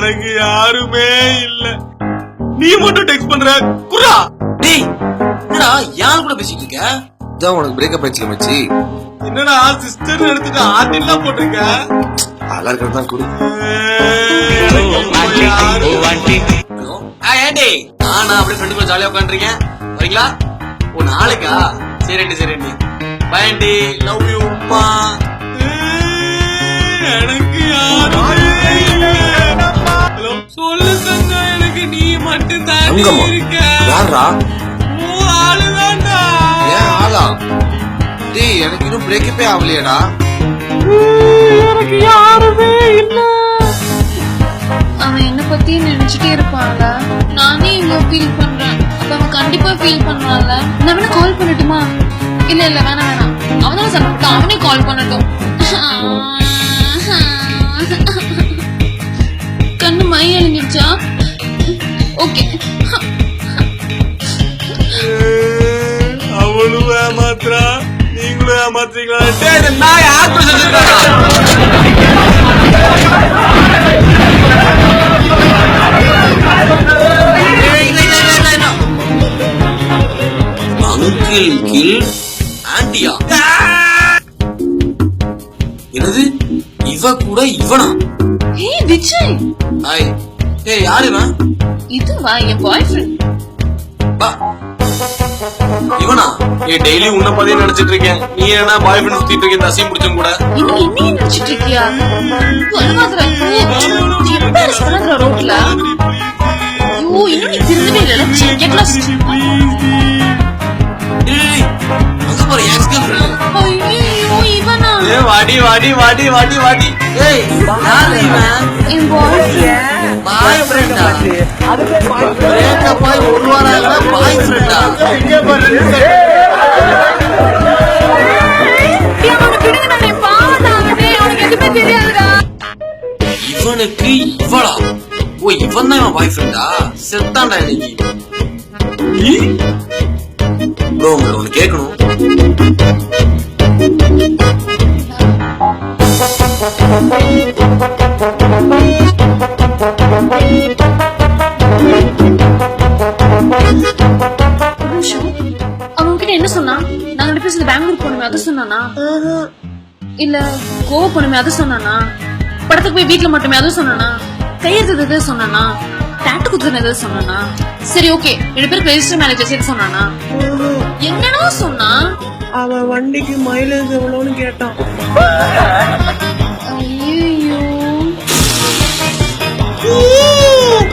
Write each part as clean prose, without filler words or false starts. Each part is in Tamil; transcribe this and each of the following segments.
எனக்கு யாருமே இல்ல. நீ மட்டும் டெக்ஸ்ட் பண்ற குரா. டேய் என்னடா யார் கூட பேசிட்டு இருக்க? இதான் உனக்கு பிரேக்கப் ஆயிடுச்சு மச்சி. என்னடா சிஸ்டர் எடுத்துட்டு ஆர்டின்லாம் போட்டிருக்க? அழகா இருக்கிறது தான் குடு. ஏண்டி நானா அப்படியே ஃப்ரெண்டு கூட ஜாலியா உட்காந்துருக்கேன். வரீங்களா? ஓ நாளைக்கா? சரிண்டி சரிண்டி. பாயண்டி. Love you Uma. எனக்கு யாருமே இல்ல. சொல்லு தங்க, எனக்கு நீ மட்டும் தான் இருக்க. யாரா? ஓ ஆளுதான்டா. ஏன் ஆளா? டேய் எனக்கு இன்னும் பிரேக்கப்பே ஆகலையேடா. எனக்கு யாருமே இல்ல. அவன் என்ன பத்தி நினைச்சிட்டே இருப்பான்ல, நானே இவ்வளவு ஃபீல் பண்றேன். அப்ப அவன் கண்டிப்பா ஃபீல் பண்ணுவான்ல. நான் வேணா கால் பண்ணட்டுமா? இல்ல இல்ல வேணாம் வேணாம், அவனால சண்டை போட்டு அவனே கால் பண்ணட்டும். கண்ணு மை அழிஞ்சிருச்சா? ஓகே. அவளும் ஏமாத்துறா, நீங்களும் ஏமாத்துறீங்களா? நான் யார் கூட அங்கிள் கில் ஆண்டியா? என்னது இவ கூட இவனா? ஹே விஜய். ஹாய். ஏய் யாரு இவன்? இதுவா என் பாய் ஃப்ரெண்ட். பா இவனா? ஏ டெய்லி உன்ன பத்தியே நினைச்சிட்டு இருக்கேன். நீ என்ன பாய் ஃப்ரெண்ட் சுத்திட்டு இருக்க? இந்த அசியம் பிடிச்சும் கூட இன்னைக்கு என்ன நினைச்சிட்டு இருக்கியா? ரோட்ல ஐயோ இன்னும் நீ திருந்தவே இல்ல. ஐயோ இவனா? ஏ வாடி வாடி வாடி வாடி வாடி. ஏய் யாரு இவன்? என் பாய் ஃப்ரெண்ட். பாய் ஃப்ரெண்டா? பிரேக்கப் ஆகி ஒரு வாரம் ஆகல பாய் ஃப்ரெண்டா? இவனுக்கு இவளா? ஓ இவன் தான் பாய் ஃப்ரெண்டா? செத்தான்டா இன்னைக்கு. ப்ரோ உங்களை ஒண்ணு கேட்கணும். அவன்கிட்ட என்ன சொன்னா? நாங்க ரெண்டு பேரும் பெங்களூர் போனோமே அது சொன்னானா? இல்ல கோவா போனோமே அது சொன்னானா? படத்துக்கு போய் வீட்டுல மட்டுமே அதுவும் சொன்னானா? கையெழுத்து சொன்னானா? டாட்டு குத்துறது சொன்னானா? சரி ஓகே, ரெண்டு பேருக்கு ரெஜிஸ்டர் மேரேஜ் சேர்த்து சொன்னானா? என்னன்னா சொன்னா? அவன் வண்டிக்கு மைலேஜ் எவ்வளவுன்னு கேட்டான். ஐயோ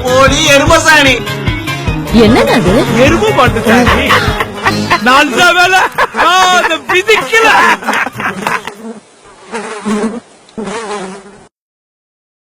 போடி எருமசாணி. என்னது எருமை பாட்டு சாணி. நான் வேலை பிதிக்கல.